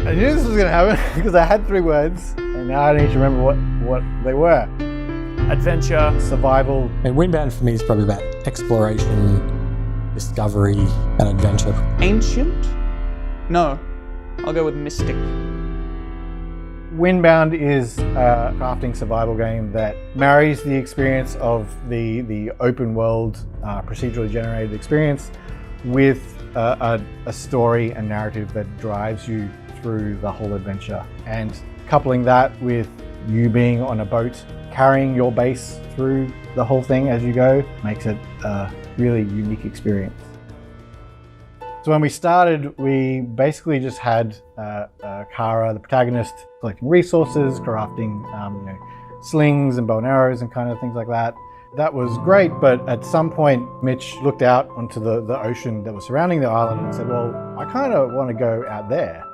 I knew this was going to happen because I had 3 words and now I need to remember what they were. Adventure. Survival. And Windbound for me is probably about exploration, discovery, and adventure. Ancient? No, I'll go with mystic. Windbound is a crafting survival game that marries the experience of the open world, procedurally generated experience with a story and narrative that drives you through the whole adventure. And coupling that with you being on a boat, carrying your base through the whole thing as you go, makes it a really unique experience. So when we started, we basically just had Kara, the protagonist, collecting resources, crafting slings and bow and arrows and kind of things like that. That was great, but at some point, Mitch looked out onto the ocean that was surrounding the island and said, well, I kind of want to go out there.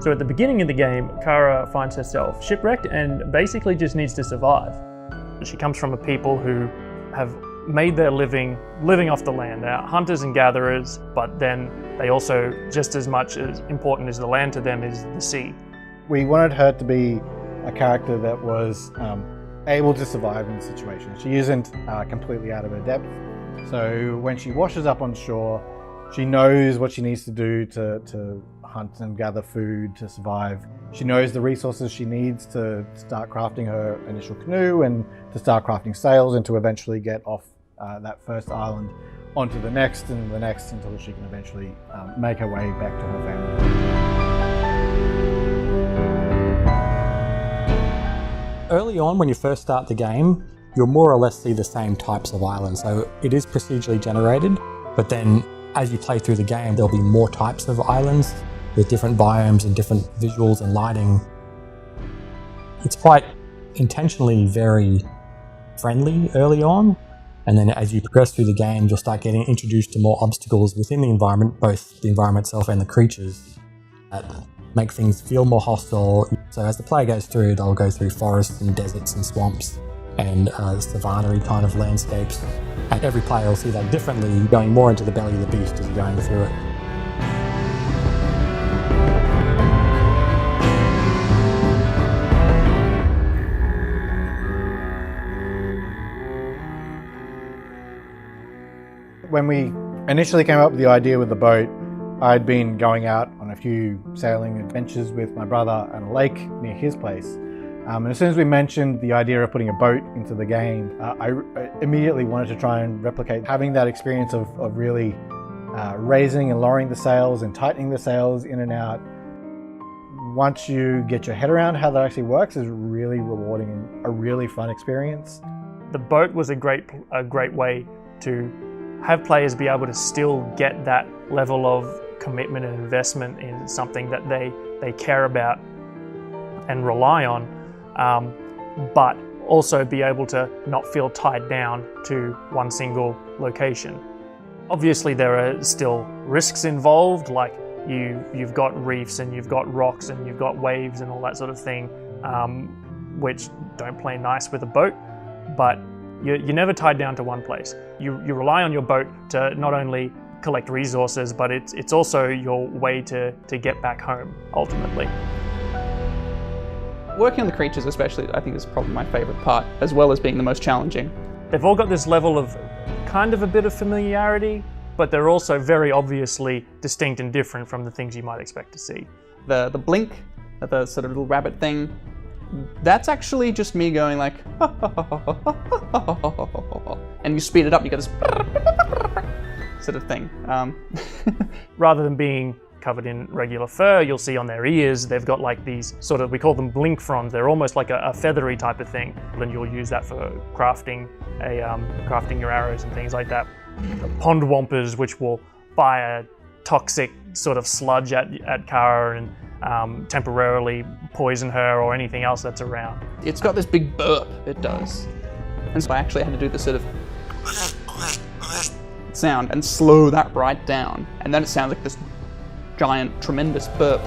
So at the beginning of the game, Kara finds herself shipwrecked and basically just needs to survive. She comes from a people who have made their living off the land. They're hunters and gatherers, but then they also, just as much as important as the land to them is the sea. We wanted her to be a character that was able to survive in the situation. She isn't completely out of her depth. So when she washes up on shore, she knows what she needs to do to hunt and gather food to survive. She knows the resources she needs to start crafting her initial canoe and to start crafting sails and to eventually get off that first island onto the next and the next until she can eventually make her way back to her family. Early on, when you first start the game, you'll more or less see the same types of islands. So it is procedurally generated, but then as you play through the game, there'll be more types of islands with different biomes and different visuals and lighting. It's quite intentionally very friendly early on, and then as you progress through the game, you'll start getting introduced to more obstacles within the environment, both the environment itself and the creatures, that make things feel more hostile. So as the player goes through, they'll go through forests and deserts and swamps and savanna-y kind of landscapes. And every player will see that differently, going more into the belly of the beast as you're going through it. When we initially came up with the idea with the boat, I'd been going out on a few sailing adventures with my brother at a lake near his place. And as soon as we mentioned the idea of putting a boat into the game, I immediately wanted to try and replicate having that experience of really raising and lowering the sails and tightening the sails in and out. Once you get your head around how that actually works, is really rewarding and a really fun experience. The boat was a great way to have players be able to still get that level of commitment and investment in something that they care about and rely on, but also be able to not feel tied down to one single location. Obviously there are still risks involved, like you've got reefs and you've got rocks and you've got waves and all that sort of thing, which don't play nice with a boat, but you're never tied down to one place. You rely on your boat to not only collect resources, but it's also your way to get back home, ultimately. Working on the creatures especially, I think is probably my favourite part, as well as being the most challenging. They've all got this level of kind of a bit of familiarity, but they're also very obviously distinct and different from the things you might expect to see. The blink, the sort of little rabbit thing, that's actually just me going like, and you speed it up, you get this sort of thing. Rather than being covered in regular fur, you'll see on their ears, they've got like these sort of, we call them blink fronds. They're almost like a feathery type of thing. And you'll use that for crafting your arrows and things like that. Pond wampers, which will fire toxic sort of sludge at Kara and temporarily poison her or anything else that's around. It's got this big burp, it does. And so I actually had to do this sort of sound and slow that right down. And then it sounds like this giant, tremendous burp.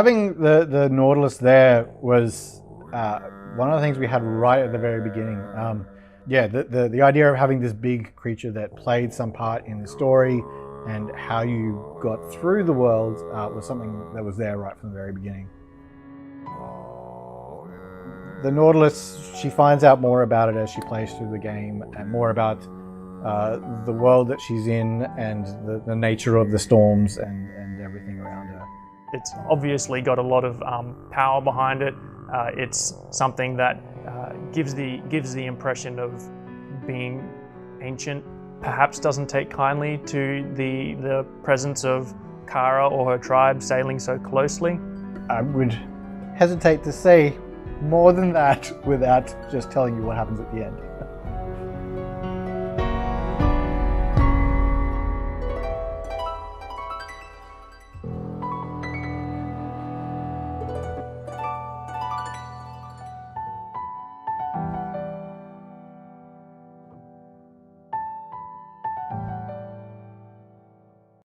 Having the Nautilus there was one of the things we had right at the very beginning. Yeah, the idea of having this big creature that played some part in the story and how you got through the world was something that was there right from the very beginning. The Nautilus, she finds out more about it as she plays through the game, and more about the world that she's in and the nature of the storms and everything around her. It's obviously got a lot of power behind it. It's something that gives the impression of being ancient. Perhaps doesn't take kindly to the presence of Kara or her tribe sailing so closely. I would hesitate to say more than that without just telling you what happens at the end.